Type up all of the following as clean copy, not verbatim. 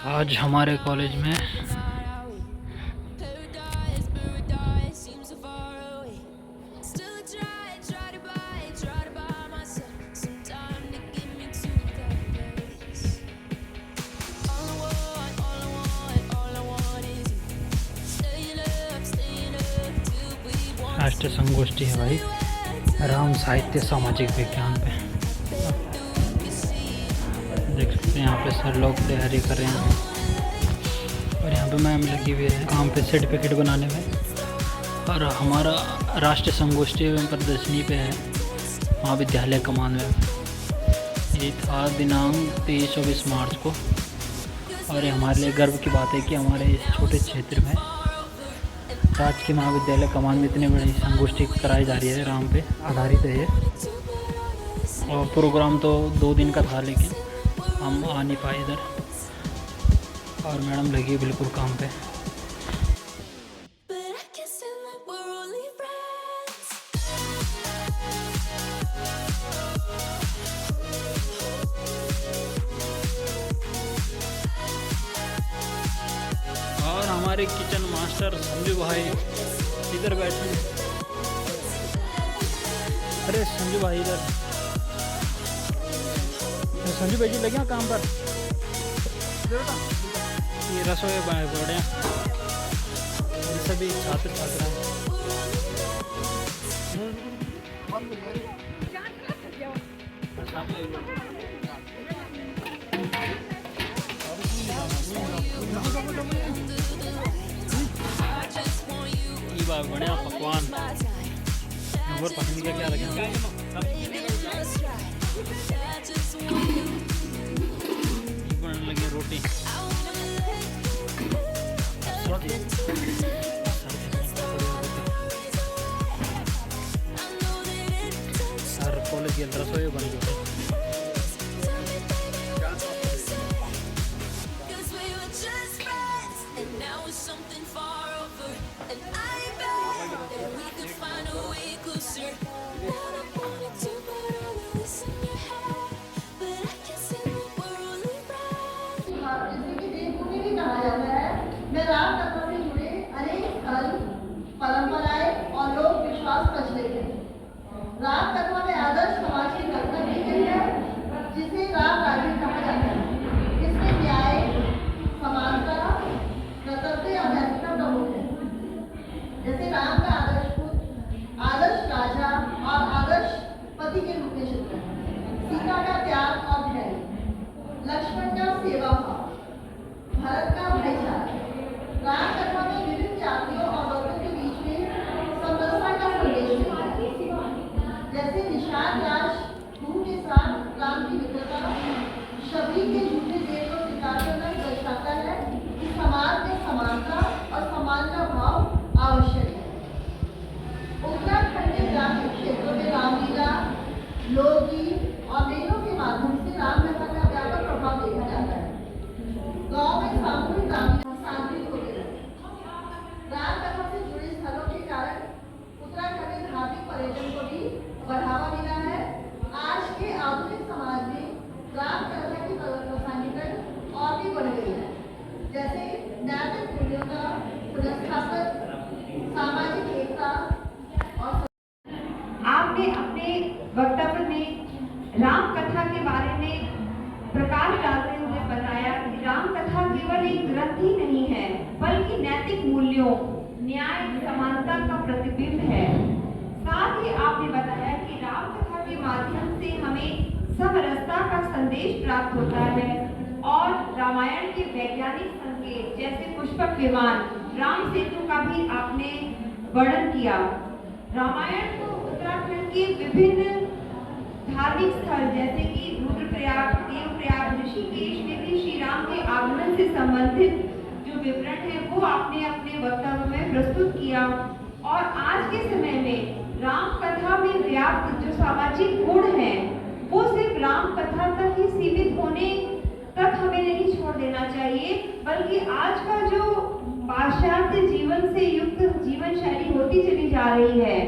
आज हमारे कॉलेज में राष्ट्रीय संगोष्ठी है भाई, राम साहित्य सामाजिक विज्ञान पे। देख सकते हैं यहाँ पे सर लोग तैयारी कर रहे हैं और यहाँ पे मैम लगी हुई है काम पे सर्टिफिकेट बनाने में। और हमारा राष्ट्रीय संगोष्ठी एवं प्रदर्शनी पे है महाविद्यालय कमान में। ये था दिनांक 23-24 मार्च को। और ये हमारे लिए गर्व की बात है कि हमारे इस छोटे क्षेत्र में राजकीय महाविद्यालय कमान में इतनी बड़ी संगोष्ठी कराई जा रही है। राम पे आधारित है ये। और प्रोग्राम तो 2 दिन का था, लेकिन हम आ नहीं पाए इधर। और मैडम लगी बिल्कुल काम पे। और हमारे किचन मास्टर संजू भाई इधर बैठे हैं। अरे संजू भाई इधर, संजू भाई जी लगे हैं काम पर। ये रसोई बड़े हैं, ये सभी छात्र छात्रा हैं। बढ़िया पकवान और पसंद का क्या लगे बनने लगी रोटी। सर कॉलेज के रसोई बन गए। राम कथा से जुड़े अनेक स्थल, परंपराएं और लोक विश्वास प्रचलित हैं। राम कथा में आदर्श समाज की कल्पना की गई है, जिसे राम राज्य कहा जाता है। इसमें न्याय, समानता, कर्तव्य और नैतिकता प्रमुख है। जैसे राम का आदर्श पुत्र, आदर्श राजा और आदर्श पति के रूप में चित्रण है। सीता का त्याग और धैर्य, लक्ष्मण का सेवा भाव, भरत का भाईचारा। राम कथा में विभिन्न जातियों और वर्गों के बीच में समरसता का संदेश मिलता है। जैसे निषाद राज भूमि के साथ राम की मित्रता, शबरी के झूठे देव को स्वीकार करना दर्शाता है कि समाज में समानता और सम्मान का भाव आवश्यक है। उत्तराखंड के ग्रामीण क्षेत्रों में रामलीला, लोकगीत और मेलों के माध्यम से राम कथा का व्यापक प्रभाव देखा जाता है। गाँव में सामूहिक रामलीला सात्विक हो गया। राम कथा से जुड़े स्थलों के कारण उत्तराखंड में धार्मिक पर्यटन को भी बढ़ावा मिला है। आज के आधुनिक समाज में राम कथा की प्रासंगिकता और भी बढ़ गई है। जैसे नैतिक मूल्यों का पुनर्स्थापन, सामाजिक एकता और आपने अपने वक्तव्य में राम कथा के बारे में प्रकाश डालते हुए बताया कि राम कथा केवल एक ग्रंथ ही नहीं है, बल्कि नैतिक मूल्यों, न्याय, समानता का प्रतिबिंब है। साथ ही आपने बताया कि राम कथा के माध्यम से हमें समरसता का संदेश प्राप्त होता है और रामायण के वैज्ञानिक संकेत जैसे पुष्पक विमान, राम सेतु का भी आपने वर्णन किया। रामायण को उत्तराखंड के विभिन्न धार्मिक स्थल जैसे कि रुद्रप्रयाग, देवप्रयाग, ऋषिकेश में भी श्री राम के आगमन से संबंधित जो विवरण है वो आपने अपने वक्तव्य में प्रस्तुत किया। और आज के समय में राम कथा में व्याप्त जो सामाजिक गुण है वो सिर्फ राम कथा तक ही सीमित होने तक हमें नहीं छोड़ देना चाहिए, बल्कि आज का जो पाश्चात्य जीवन से युक्त जीवन शैली होती चली जा रही है,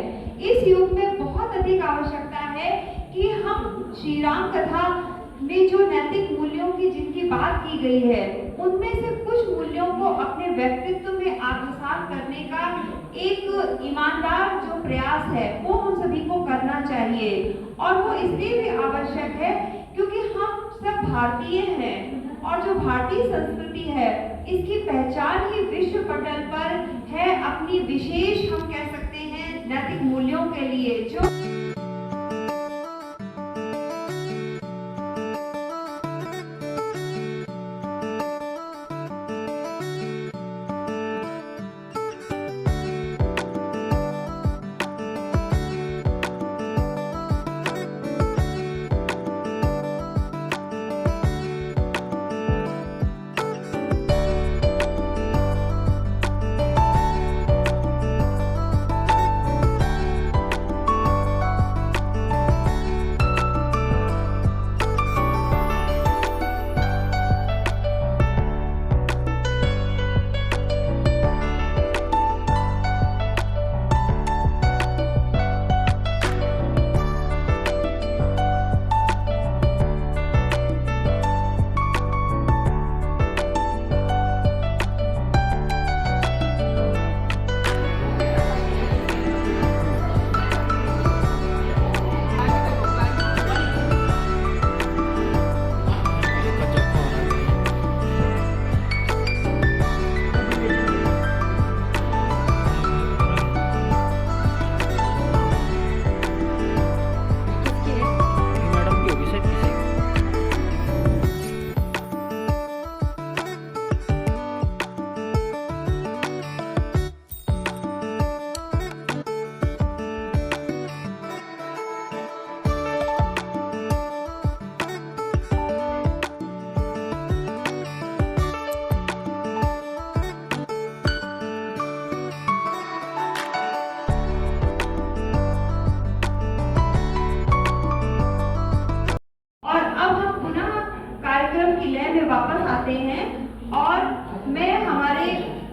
इस युग में बहुत अधिक आवश्यकता है कि हम श्री राम कथा में जो नैतिक मूल्यों की जिनकी बात की गई है उनमें मूल्यों को अपने व्यक्तित्व में आत्मसात करने का एक ईमानदार जो प्रयास है वो हम सभी को करना चाहिए। और वो इसलिए भी आवश्यक है क्योंकि हम सब भारतीय हैं और जो भारतीय संस्कृति है इसकी पहचान ही विश्व पटल पर है अपनी विशेष, हम कह सकते हैं, नैतिक मूल्यों के लिए। जो मैडम की होगी शायद किसी की। और अब हम पुनः कार्यक्रम की लय में वापस आते हैं और मैं हमारे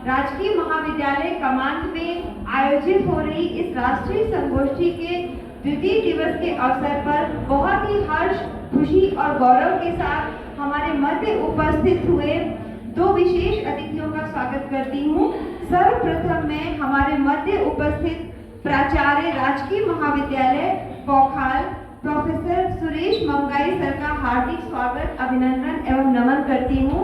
राजकीय महाविद्यालय कमांड में आयोजित हो रही इस राष्ट्रीय संगोष्ठी के द्वितीय दिवस के अवसर पर बहुत ही हर्ष, खुशी और गौरव के साथ हमारे मध्य उपस्थित हुए दो विशेष अतिथियों का स्वागत करती हूँ। सर्वप्रथम मैं हमारे मध्य उपस्थित प्राचार्य राजकीय महाविद्यालय कौखाल प्रोफेसर सुरेश मंगाई सर का हार्दिक स्वागत, अभिनंदन एवं नमन करती हूँ।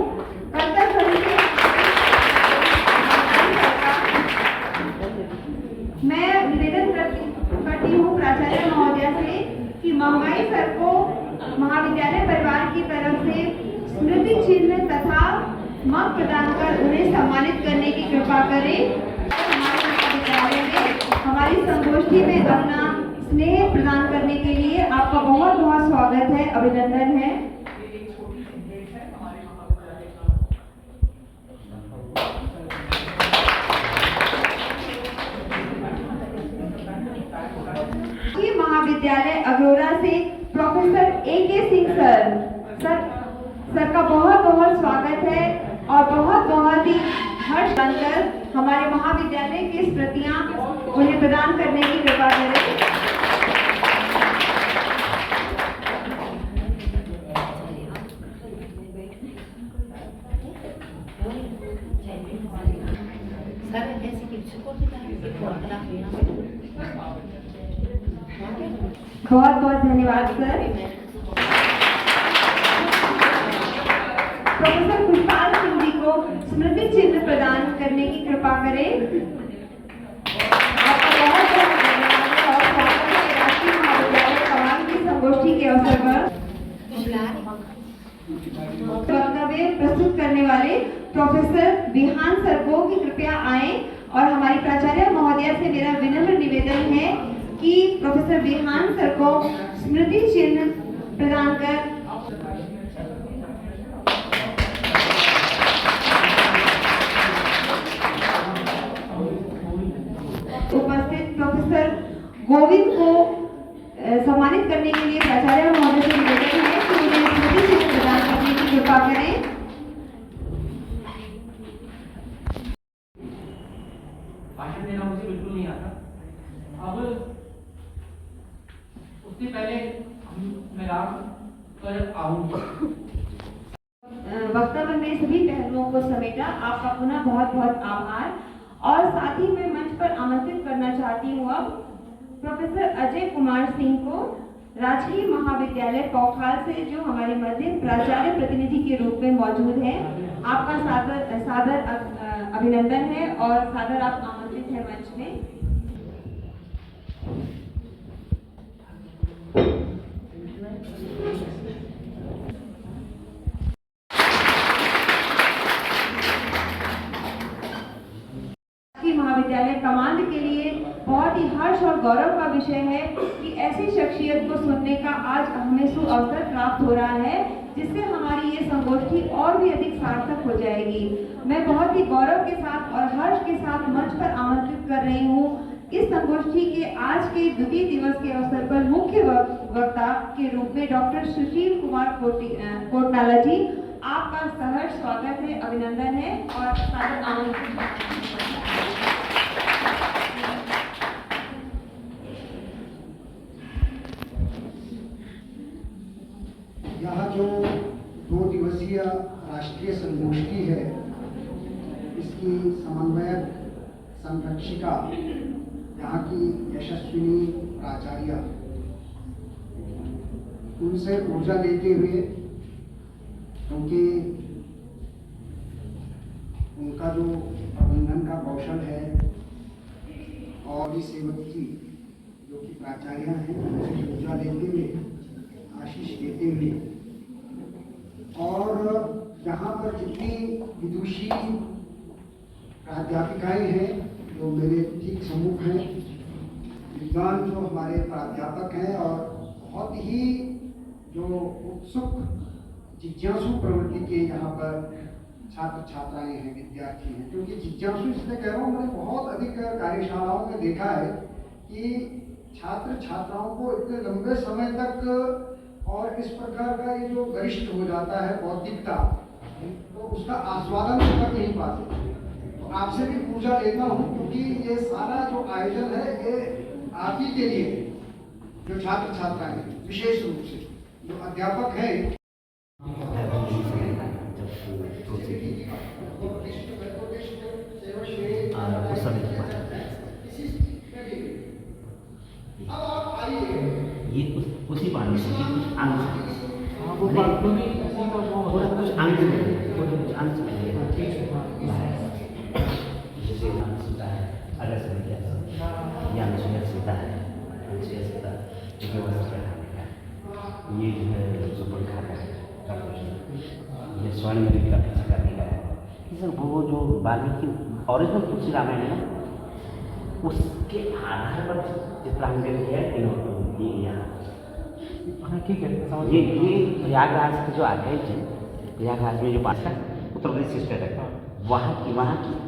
मैं निवेदन करती हूँ प्राचार्य महोदया से कि मंगाई सर को महाविद्यालय परिवार की तरफ से स्मृति चिन्ह तथा मग प्रदान कर उन्हें सम्मानित करने की कृपा करें। हमारे महाविद्यालय में हमारी संगोष्ठी में अपना स्नेह प्रदान करने के लिए आपका बहुत बहुत स्वागत है, अभिनंदन है। महाविद्यालय अग्रोरा से प्रोफेसर ए.के. सिंह सर का बहुत बहुत स्वागत है और बहुत ही हर्ष बनकर हमारे महाविद्यालय की स्मृतियां उन्हें प्रदान करने की कृपा करें। बहुत बहुत धन्यवाद सर। प्रोफेसर खुशपाल सिंह जी को स्मृति चिन्ह प्रदान करने की कृपा करें। आपका बहुत बहुत धन्यवाद और स्वागत है राष्ट्रीय महाविद्यालय कमान की संगोष्ठी के अवसर पर। वक्तव्य प्रस्तुत करने वाले प्रोफेसर विहान सर को कि कृपया आए और हमारी प्राचार्य महोदया से मेरा विनम्र निवेदन है कि प्रोफेसर विहान सर को स्मृति चिन्ह प्रदान कर उपस्थित प्रोफेसर गोविंद को सम्मानित करने के लिए प्राचार्य महोदय से निवेदन है कि उन्हें स्मृति चिन्ह प्रदान करने की कृपा करें। भाषण देना मुझे बिल्कुल नहीं आता। अब उससे पहले मैं राम पर आऊंगा। वक्तव्य में के सभी पहलुओं को समेटा। आपका पुनः बहुत बहुत आभार। और साथ ही मैं मंच पर आमंत्रित करना चाहती हूँ अब प्रोफेसर अजय कुमार सिंह को, राजकीय महाविद्यालय पौखाल से, जो हमारे मध्य प्राचार्य प्रतिनिधि के रूप में मौजूद हैं। आपका सादर अभिनंदन है और सादर आप आमंत्रित हैं मंच में। महाविद्यालय कमांड के लिए बहुत ही हर्ष और गौरव का विषय है कि ऐसी शख्सियत को सुनने का आज हमें सुअवसर प्राप्त हो रहा है, जिससे हमारी ये संगोष्ठी और भी अधिक सार्थक हो जाएगी। मैं बहुत ही गौरव के साथ और हर्ष के साथ मंच पर आमंत्रित कर रही हूँ इस संगोष्ठी के आज के द्वितीय दिवस के अवसर पर मुख्य वक्ता के रूप में डॉक्टर सुशील कुमार कोटनाला जी। आपका सहर्ष स्वागत है, अभिनंदन है और सादर आमंत्रित। यह जो 2 दिवसीय राष्ट्रीय संगोष्ठी है, इसकी समन्वयक संरक्षिका यहाँ की यशस्विनी प्राचार्य, उनसे ऊर्जा लेते हुए, क्योंकि उनका जो प्रबंधन का कौशल है और भी सेवक जी जो कि प्राचार्य हैं, उनसे ऊर्जा लेते हुए, आशीष देते हुए, और यहाँ पर जितनी विदुषी प्राध्यापिकाएं हैं जो मेरे ठीक सम्मुख हैं, विद्वान जो हमारे प्राध्यापक हैं और बहुत ही जो उत्सुक जिज्ञासु प्रवृत्ति के यहाँ पर छात्र छात्राएं हैं, विद्यार्थी हैं। क्योंकि जिज्ञासु इसलिए कह रहा हूँ, मैंने बहुत अधिक कार्यशालाओं में देखा है कि छात्र छात्राओं को इतने लंबे समय तक और इस प्रकार का ये जो गरिष्ठ हो जाता है बौद्धिकता, तो उसका आस्वादन कर नहीं पाते। तो आपसे भी पूजा लेता हूँ, क्योंकि ये सारा जो आयोजन है ये आप ही के लिए, जो छात्र छात्रा हैं, विशेष रूप से जो अध्यापक हैं। ये उसी पानी से कुछ अंग कुछ अंग में जैसे सीता है, अगर से या सीता है, ये जो है जो पंखा का ये स्वर्ण में भी काफी करने का है। सर वो जो वाल्मीकि ओरिजिनल तुलसी रामायण है ना, उसके आधार पर चित्रांकन किया है ये यहाँ। हाँ ठीक है, ये प्रयागराज के जो आगे है, प्रयागराज में जो पास है उत्तर प्रदेश से स्टेट है, वहाँ की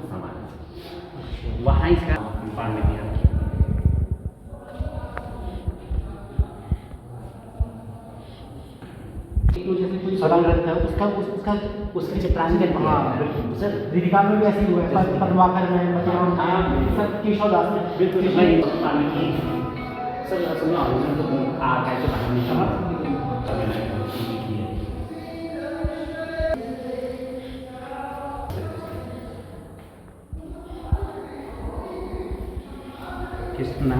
समान, वहाँ इसका निर्माण में किया। जैसे कोई सवाल रहता है उसका चित्रांकन किया है। सर दीपिका में भी ऐसे हुआ है, पद्माकर में मतलब सर केशवदास में बिल्कुल सर असली ऑरिजिनल तो कैसे बाहर निकला कृष्णा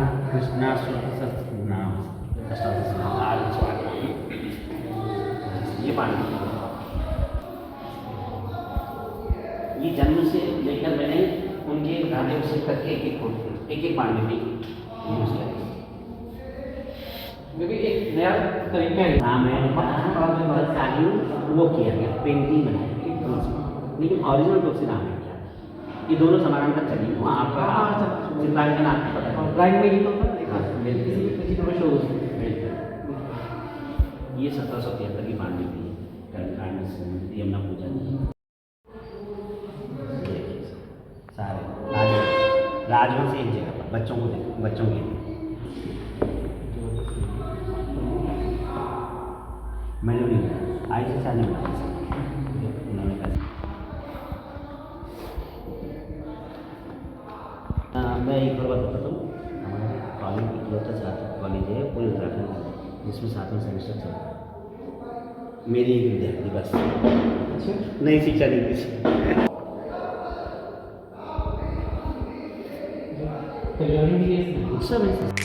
ये पानी, ये जन्म से लेकर मैंने उनके राजे से करके एक पानी भी यूज किया। एक नया तरीका है रामायण का वो किया गया, पेंटिंग बनाई, लेकिन ओरिजिनल तुलसी रामायण किया। ये दोनों समानांतर चली वहाँ आपका चित्रांकन आपको पता है, ड्राइंग में ये तो शो ये 1773 की पांडुलिपि है, यमुना पूजा सारे राजवंश एक जगह पर बच्चों को देखो, बच्चों के लिए मैंने नहीं बनाया, आई से नहीं बनाया, उन्होंने कहा। मैं एक बार बताता हूँ, हमारे कॉलेज की इकलौता छात्र कॉलेज है पूरे उत्तराखंड में, जिसमें 7वां सेमेस्टर चल रहा है। मेरी एक विद्यार्थी बस, अच्छा नई शिक्षा नीति से। कल्याणी भी है इसमें। सब ऐसे